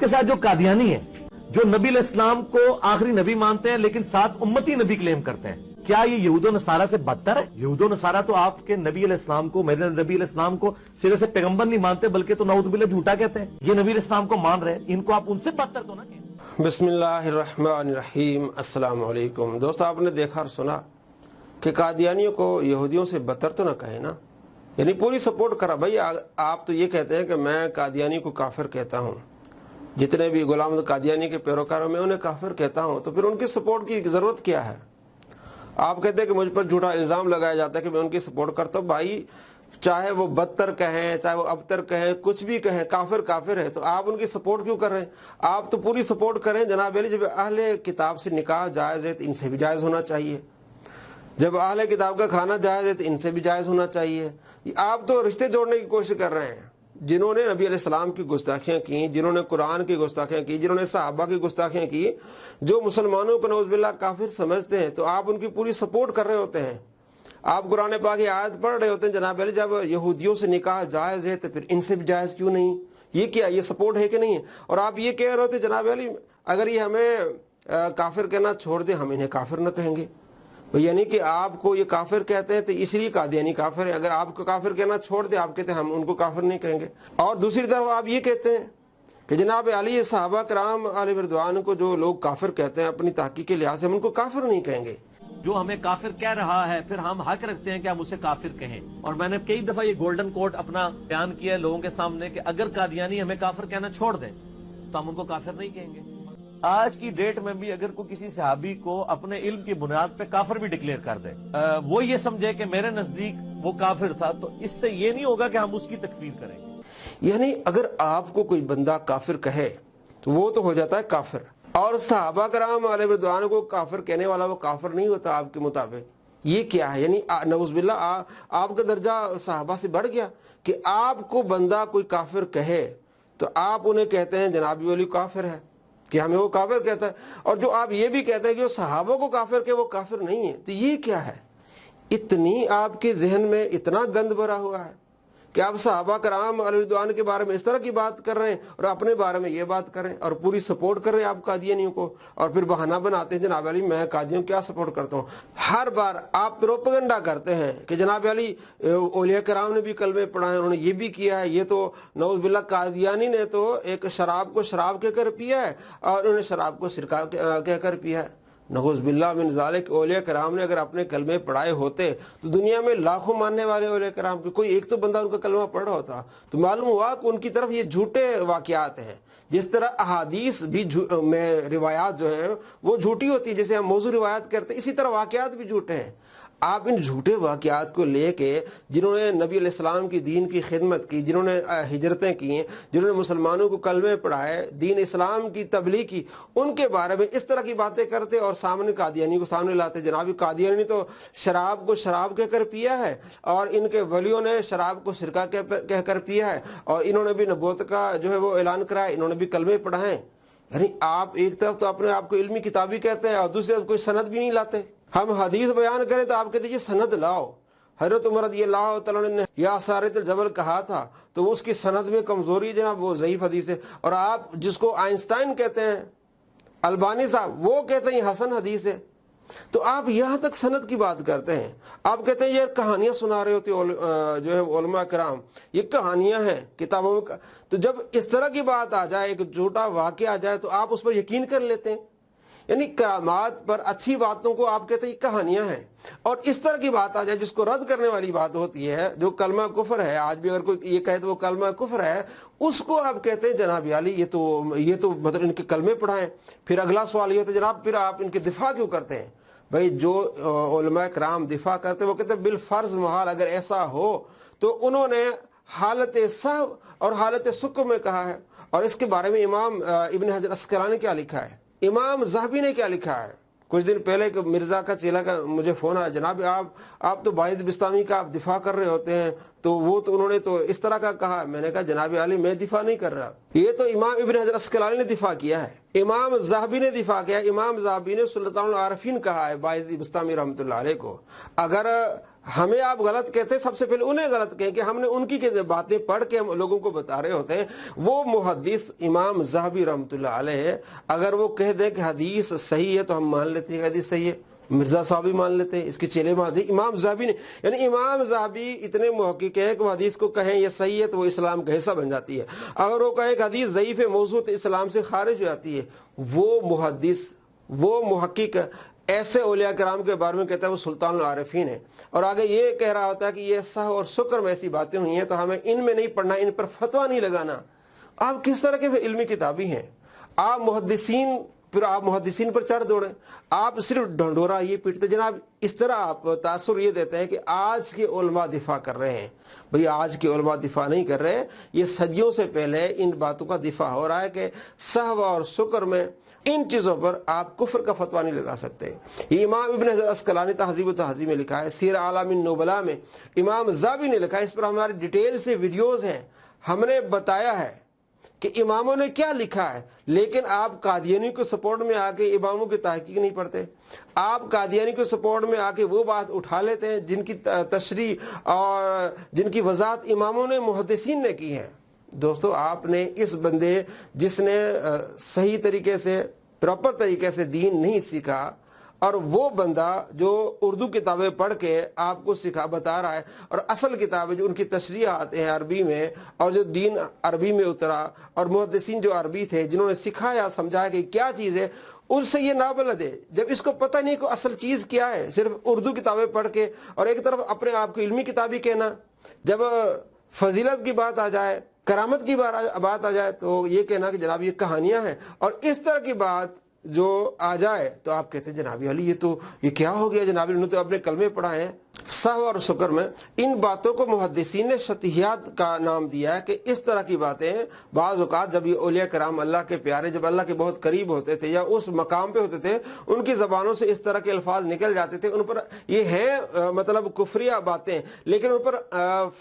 کے ساتھ جو قادیانی ہے، جو نبی علیہ السلام کو آخری نبی مانتے ہیں لیکن ساتھ امتی نبی کلیم کرتے ہیں، کیا یہ یہود و نصارہ سے بدتر ہے؟ یہود و نصارہ تو آپ کے نبی علیہ السلام کو، میرے نبی علیہ السلام کو سرے سے پیغمبر نہیں مانتے بلکہ تو نعوذ باللہ جھوٹا کہتے ہیں. یہ نبی علیہ السلام کو مان رہے ہیں، ان کو آپ ان سے بدتر تو نہ کہیں. بسم اللہ الرحمن الرحیم. السلام علیکم دوستو، آپ نے دیکھا اور سنا کہ قادیانیوں کو یہودیوں سے بدتر تو نہ کہیں نا، یعنی پوری سپورٹ کرا. بھائی آپ تو یہ کہتے ہیں کہ میں قادیانی کو کافر کہتا ہوں، جتنے بھی غلام احمد قادیانی کے پیروکاروں میں انہیں کافر کہتا ہوں، تو پھر ان کی سپورٹ کی ضرورت کیا ہے؟ آپ کہتے ہیں کہ مجھ پر جھوٹا الزام لگایا جاتا ہے کہ میں ان کی سپورٹ کرتا ہوں. بھائی چاہے وہ بدتر کہیں، چاہے وہ ابتر کہیں، کچھ بھی کہیں، کافر کافر ہے، تو آپ ان کی سپورٹ کیوں کر رہے ہیں؟ آپ تو پوری سپورٹ کریں. جناب علی، جب اہل کتاب سے نکاح جائز ہے تو ان سے بھی جائز ہونا چاہیے. جب اہل کتاب کا کھانا جائز ہے تو ان سے بھی جائز ہونا چاہیے. آپ تو رشتے جوڑنے کی کوشش کر رہے ہیں. جنہوں نے نبی علیہ السلام کی گستاخیاں کی، جنہوں نے قرآن کی گستاخیاں کی، جنہوں نے صحابہ کی گستاخیاں کی، جو مسلمانوں کو نعوذ باللہ کافر سمجھتے ہیں، تو آپ ان کی پوری سپورٹ کر رہے ہوتے ہیں. آپ قرآن پاک کی آیت پڑھ رہے ہوتے ہیں، جناب علی جب یہودیوں سے نکاح جائز ہے تو پھر ان سے بھی جائز کیوں نہیں؟ یہ کیا، یہ سپورٹ ہے کہ نہیں ہے؟ اور آپ یہ کہہ رہے ہوتے جناب علی اگر یہ ہمیں کافر کہنا چھوڑ دے ہم انہیں کافر نہ کہیں گے. یعنی کہ آپ کو یہ کافر کہتے ہیں تو اس لیے قادیانی کافر ہے. اگر آپ کو کافر کہنا چھوڑ دے، آپ کہتے ہیں ہم ان کو کافر نہیں کہیں گے. اور دوسری طرف آپ یہ کہتے ہیں کہ جناب علی صحابہ کرام علیہ رضوان کو جو لوگ کافر کہتے ہیں، اپنی تحقیق کے لحاظ سے ہم ان کو کافر نہیں کہیں گے. جو ہمیں کافر کہہ رہا ہے پھر ہم حق رکھتے ہیں کہ ہم اسے کافر کہیں. اور میں نے کئی دفعہ یہ گولڈن کوٹ اپنا بیان کیا ہے لوگوں کے سامنے کہ اگر قادیانی ہمیں کافر کہنا چھوڑ دیں تو ہم ان کو کافر نہیں کہیں گے. آج کی ڈیٹ میں بھی اگر کوئی کسی صحابی کو اپنے علم کی بنیاد پہ کافر بھی ڈکلیئر کر دے، وہ یہ سمجھے کہ میرے نزدیک وہ کافر تھا، تو اس سے یہ نہیں ہوگا کہ ہم اس کی تکفیر کریں گے. یعنی اگر آپ کو کوئی بندہ کافر کہے تو وہ تو ہو جاتا ہے کافر، اور صحابہ کرام علیہ رضوان کو کافر کہنے والا وہ کافر نہیں ہوتا آپ کے مطابق. یہ کیا ہے؟ یعنی نعوذ باللہ آپ کا درجہ صحابہ سے بڑھ گیا کہ آپ کو بندہ کوئی کافر کہے تو آپ انہیں کہتے ہیں جناب ولی کافر ہے، کہ ہمیں وہ کافر کہتا ہے. اور جو آپ یہ بھی کہتے ہیں کہ جو صحابہ کو کافر کہ وہ کافر نہیں ہے، تو یہ کیا ہے؟ اتنی آپ کے ذہن میں اتنا گند بھرا ہوا ہے کہ آپ صحابہ کرام علیہ رضوان کے بارے میں اس طرح کی بات کر رہے ہیں اور اپنے بارے میں یہ بات کر رہے ہیں اور پوری سپورٹ کر رہے ہیں آپ قادیانیوں کو. اور پھر بہانہ بناتے ہیں جناب علی میں قادیوں کیا سپورٹ کرتا ہوں. ہر بار آپ پروپیگنڈا کرتے ہیں کہ جناب علی اولیاء کرام نے بھی کلمے پڑھائے، انہوں نے یہ بھی کیا ہے. یہ تو نعوذ باللہ قادیانی نے تو ایک شراب کو شراب کہہ کر پیا ہے اور انہوں نے شراب کو سرکہ کہہ کر پیا ہے. نعوذ باللہ من ذالک. اولیاء کرام نے اگر اپنے کلمے پڑھائے ہوتے تو دنیا میں لاکھوں ماننے والے اولیاء کرام کے کوئی ایک تو بندہ ان کا کلمہ پڑھ رہا ہوتا، تو معلوم ہوا کہ ان کی طرف یہ جھوٹے واقعات ہیں. جس طرح احادیث بھی میں روایات جو ہیں وہ جھوٹی ہوتی ہے، جیسے ہم موضوع روایات کرتے ہیں، اسی طرح واقعات بھی جھوٹے ہیں. آپ ان جھوٹے واقعات کو لے کے جنہوں نے نبی علیہ السلام کی دین کی خدمت کی، جنہوں نے ہجرتیں کی، جنہوں نے مسلمانوں کو کلمے پڑھائے، دین اسلام کی تبلیغ کی، ان کے بارے میں اس طرح کی باتیں کرتے اور سامنے قادیانی کو سامنے لاتے. جناب قادیانی نے تو شراب کو شراب کہہ کر پیا ہے اور ان کے ولیوں نے شراب کو سرکہ کہہ کر پیا ہے، اور انہوں نے بھی نبوت کا جو ہے وہ اعلان کرا ہے، انہوں نے بھی کلمے پڑھائے. یعنی آپ ایک طرف تو اپنے آپ کو علمی کتابی کہتے ہیں اور دوسری طرف کوئی سند بھی نہیں لاتے. ہم حدیث بیان کریں تو آپ کہتے ہیں سند لاؤ. حضرت عمر رضی اللہ تعالیٰ نے یا سارت الجبل کہا تھا تو اس کی سند میں کمزوری جناب وہ ضعیف حدیث ہے. اور آپ جس کو آئنسٹائن کہتے ہیں، البانی صاحب، وہ کہتے ہیں یہ حسن حدیث ہے. تو آپ یہاں تک سند کی بات کرتے ہیں. آپ کہتے ہیں یہ کہانیاں سنا رہے ہوتے جو ہے علماء کرام، یہ کہانیاں ہیں کتابوں میں. تو جب اس طرح کی بات آ جائے، ایک جھوٹا واقعہ آ جائے، تو آپ اس پر یقین کر لیتے ہیں. یعنی کرامات پر، اچھی باتوں کو آپ کہتے ہیں یہ کہانیاں ہیں. اور اس طرح کی بات آ جائے جس کو رد کرنے والی بات ہوتی ہے، جو کلمہ کفر ہے، آج بھی اگر کوئی یہ کہے تو وہ کلمہ کفر ہے، اس کو آپ کہتے ہیں جناب علی یہ تو مطلب ان کے کلمے پڑھائیں. پھر اگلا سوال یہ ہوتا ہے جناب پھر آپ ان کے دفاع کیوں کرتے ہیں؟ بھائی جو علماء کرام دفاع کرتے ہیں وہ کہتے ہیں بالفرض محال اگر ایسا ہو تو انہوں نے حالت سہو اور حالت سکر میں کہا ہے. اور اس کے بارے میں امام ابن حجر اسقلانی نے کیا لکھا ہے، امام ذہبی نے کیا لکھا ہے. کچھ دن پہلے کہ مرزا کا چیلا کا مجھے فون آیا، جناب آپ تو باعث بستامی کا آپ دفاع کر رہے ہوتے ہیں، تو وہ تو انہوں نے تو اس طرح کا کہا. میں نے کہا جناب علی میں دفاع نہیں کر رہا، یہ تو امام ابن حجر اسقلانی نے دفاع کیا ہے، امام ذہبی نے دفاع کیا ہے. امام ذہبی نے سلطان العارفین کہا ہے باعث بستامی رحمۃ اللہ علیہ کو. اگر ہمیں آپ غلط کہتے ہیں، سب سے پہلے انہیں غلط کہیں کہ ہم نے ان کی باتیں پڑھ کے ہم لوگوں کو بتا رہے ہوتے ہیں۔ وہ محدث امام ذہبی رحمۃ اللہ علیہ اگر وہ کہہ دیں کہ حدیث صحیح ہے تو ہم مان لیتے ہیں کہ حدیث صحیح ہے، مرزا صاحب بھی مان لیتے ہیں، اس کے چیلے مان لیتے ہیں۔ امام ذہبی نے، یعنی امام ذہبی اتنے محقق ہیں کہ وہ حدیث کو کہیں یہ صحیح ہے تو وہ اسلام کا حصہ بن جاتی ہے، اگر وہ کہیں کہ حدیث ضعیف ہے موضوع تو اسلام سے خارج ہو جاتی ہے۔ وہ محدث، وہ محقق ایسے اولیاء کرام کے بارے میں کہتا ہے وہ سلطان العارفین ہے، اور آگے یہ کہہ رہا ہوتا ہے کہ یہ سہو اور شکر میں ایسی باتیں ہوئی ہیں تو ہمیں ان میں نہیں پڑھنا، ان پر فتویٰ نہیں لگانا۔ آپ کس طرح کے علمی کتابی ہیں؟ آپ محدثین، پھر آپ محدثین پر چڑھ دوڑیں، آپ صرف ڈھنڈورا یہ پیٹتے۔ جناب اس طرح آپ تاثر یہ دیتے ہیں کہ آج کے علماء دفاع کر رہے ہیں۔ بھئی آج کے علماء دفاع نہیں کر رہے، یہ صدیوں سے پہلے ان باتوں کا دفاع ہو رہا ہے کہ سہو اور شکر میں ان چیزوں پر آپ کفر کا فتویٰ نہیں لگا سکتے۔ یہ امام ابن حجر عسقلانی تہذیب و تہذیب میں لکھا ہے، سیر اعلام النبلاء میں امام ذہبی نے لکھا ہے، اس پر ہماری ڈیٹیل سے ویڈیوز ہیں، ہم نے بتایا ہے کہ اماموں نے کیا لکھا ہے۔ لیکن آپ قادیانی کو سپورٹ میں آ کے اماموں کی تحقیق نہیں پڑھتے، آپ قادیانی کو سپورٹ میں آ کے وہ بات اٹھا لیتے ہیں جن کی تشریح اور جن کی وضاحت اماموں نے، محدثین نے کی ہے۔ دوستو آپ نے اس بندے جس نے صحیح طریقے سے، پراپر طریقے سے دین نہیں سیکھا، اور وہ بندہ جو اردو کتابیں پڑھ کے آپ کو بتا رہا ہے، اور اصل کتابیں جو ان کی تشریحات ہیں عربی میں، اور جو دین عربی میں اترا، اور محدثین جو عربی تھے جنہوں نے سکھایا سمجھایا کہ کیا چیز ہے، ان سے یہ نابلد ہے۔ جب اس کو پتہ نہیں کہ اصل چیز کیا ہے، صرف اردو کتابیں پڑھ کے اور ایک طرف اپنے آپ کو علمی کتابی کہنا، جب فضیلت کی بات آ جائے، کرامت کی بات آ جائے تو یہ کہنا کہ جناب یہ کہانیاں ہیں، اور اس طرح کی بات جو آ جائے تو آپ کہتے ہیں جناب علی یہ کیا ہو گیا، جناب علی نے تو اپنے کلمے پڑھائے ہیں۔ سہو اور شکر میں ان باتوں کو محدثین نے شطحیات کا نام دیا ہے کہ اس طرح کی باتیں بعض اوقات جب یہ اولیاء کرام اللہ کے پیارے جب اللہ کے بہت قریب ہوتے تھے یا اس مقام پہ ہوتے تھے، ان کی زبانوں سے اس طرح کے الفاظ نکل جاتے تھے، ان پر یہ ہیں مطلب کفریہ باتیں، لیکن ان پر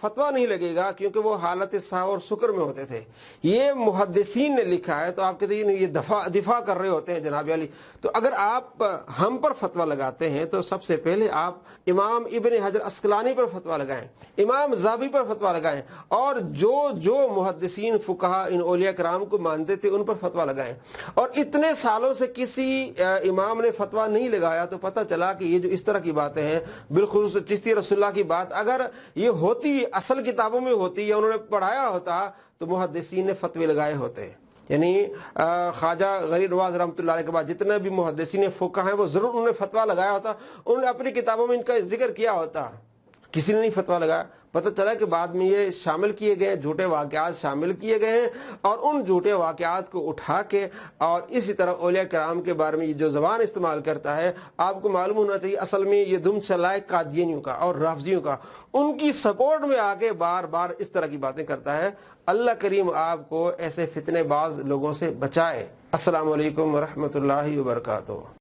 فتویٰ نہیں لگے گا کیونکہ وہ حالت سہو اور شکر میں ہوتے تھے۔ یہ محدثین نے لکھا ہے تو آپ کہتے ہیں یہ دفاع کر رہے ہوتے ہیں جناب علی۔ تو اگر آپ ہم پر فتویٰ لگاتے ہیں تو سب سے پہلے آپ امام ابن حجر عسقلانی پر فتویٰ لگائیں، امام ذہبی پر فتویٰ لگائیں، اور جو محدثین فقہا ان اولیاء کرام کو مانتے تھے ان پر فتویٰ لگائیں۔ اور اتنے سالوں سے کسی امام نے فتویٰ نہیں لگایا تو پتہ چلا کہ یہ جو اس طرح کی باتیں ہیں، بالخصوص چشتی رسول اللہ کی بات اگر یہ ہوتی اصل کتابوں میں ہوتی یا انہوں نے پڑھایا ہوتا تو محدثین نے فتوے لگائے ہوتے۔ یعنی خواجہ غریب نواز رحمۃ اللہ علیہ کے بعد جتنے بھی محدثین فقہ ہیں وہ ضرور انہوں نے فتویٰ لگایا ہوتا، انہوں نے اپنی کتابوں میں ان کا ذکر کیا ہوتا، کسی نے نہیں فتویٰ لگایا۔ پتہ چلا کہ بعد میں یہ شامل کیے گئے، جھوٹے واقعات شامل کیے گئے ہیں، اور ان جھوٹے واقعات کو اٹھا کے اور اسی طرح اولیاء کرام کے بارے میں جو زبان استعمال کرتا ہے، آپ کو معلوم ہونا چاہیے اصل میں یہ دم چلائے قادیانیوں کا اور رافضیوں کا، ان کی سپورٹ میں آ کے بار بار اس طرح کی باتیں کرتا ہے۔ اللہ کریم آپ کو ایسے فتنے باز لوگوں سے بچائے۔ السلام علیکم ورحمۃ اللہ وبرکاتہ۔